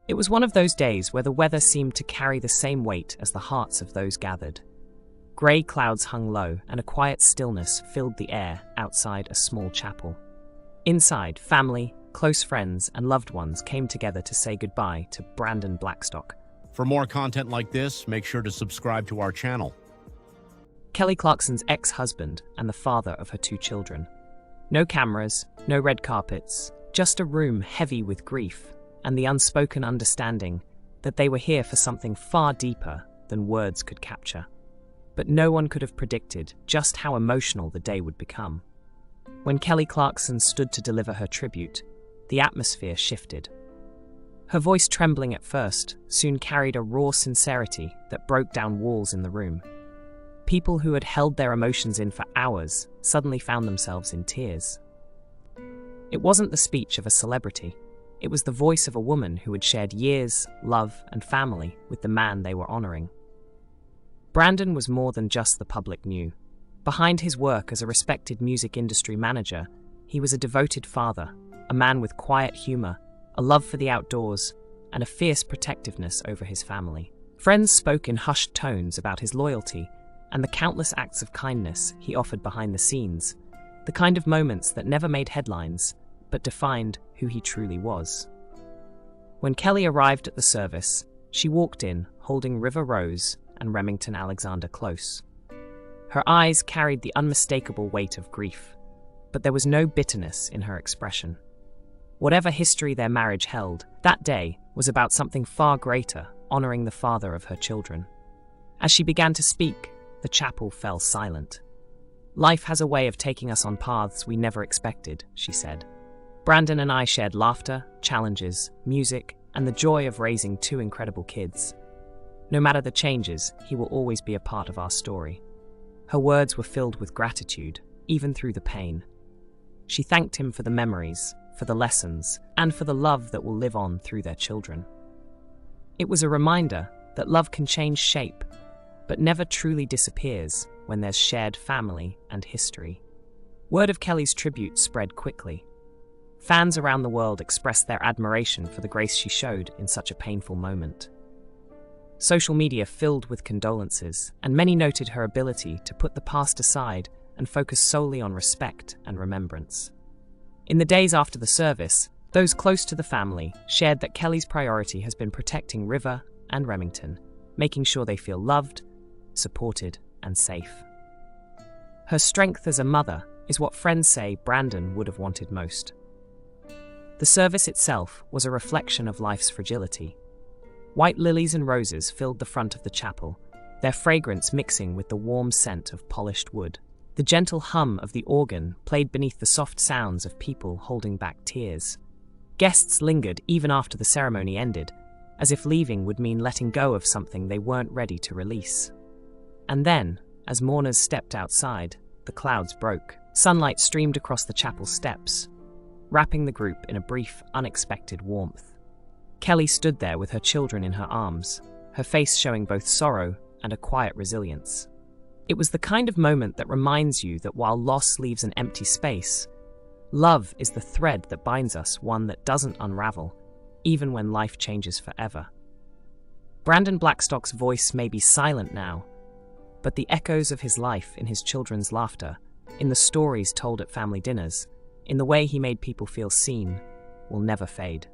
It was one of those days where the weather seemed to carry the same weight as the hearts of those gathered. Grey clouds hung low, and a quiet stillness filled the air outside a small chapel. Inside, family, close friends, and loved ones came together to say goodbye to Brandon Blackstock. For more content like this, make sure to subscribe to our channel. Kelly Clarkson's ex-husband and the father of her 2 children. No cameras, no red carpets, just a room heavy with grief and the unspoken understanding that they were here for something far deeper than words could capture. But no one could have predicted just how emotional the day would become. When Kelly Clarkson stood to deliver her tribute, the atmosphere shifted. Her voice, trembling at first, soon carried a raw sincerity that broke down walls in the room. People who had held their emotions in for hours suddenly found themselves in tears. It wasn't the speech of a celebrity. It was the voice of a woman who had shared years, love, and family with the man they were honoring. Brandon was more than just the public knew. Behind his work as a respected music industry manager, he was a devoted father, a man with quiet humor, a love for the outdoors, and a fierce protectiveness over his family. Friends spoke in hushed tones about his loyalty and the countless acts of kindness he offered behind the scenes, the kind of moments that never made headlines, but defined who he truly was. When Kelly arrived at the service, she walked in holding River Rose and Remington Alexander close. Her eyes carried the unmistakable weight of grief, but there was no bitterness in her expression. Whatever history their marriage held, that day was about something far greater, honoring the father of her children. As she began to speak, the chapel fell silent. "Life has a way of taking us on paths we never expected," she said. "Brandon and I shared laughter, challenges, music, and the joy of raising 2 incredible kids. No matter the changes, he will always be a part of our story." Her words were filled with gratitude, even through the pain. She thanked him for the memories, for the lessons, and for the love that will live on through their children. It was a reminder that love can change shape, but never truly disappears when there's shared family and history. Word of Kelly's tribute spread quickly. Fans around the world expressed their admiration for the grace she showed in such a painful moment. Social media filled with condolences, and many noted her ability to put the past aside and focus solely on respect and remembrance. In the days after the service, those close to the family shared that Kelly's priority has been protecting River and Remington, making sure they feel loved, supported, and safe. Her strength as a mother is what friends say Brandon would have wanted most. The service itself was a reflection of life's fragility. White lilies and roses filled the front of the chapel, their fragrance mixing with the warm scent of polished wood. The gentle hum of the organ played beneath the soft sounds of people holding back tears. Guests lingered even after the ceremony ended, as if leaving would mean letting go of something they weren't ready to release. And then, as mourners stepped outside, the clouds broke. Sunlight streamed across the chapel steps, wrapping the group in a brief, unexpected warmth. Kelly stood there with her children in her arms, her face showing both sorrow and a quiet resilience. It was the kind of moment that reminds you that while loss leaves an empty space, love is the thread that binds us, one that doesn't unravel, even when life changes forever. Brandon Blackstock's voice may be silent now, but the echoes of his life in his children's laughter, in the stories told at family dinners, in the way he made people feel seen, will never fade.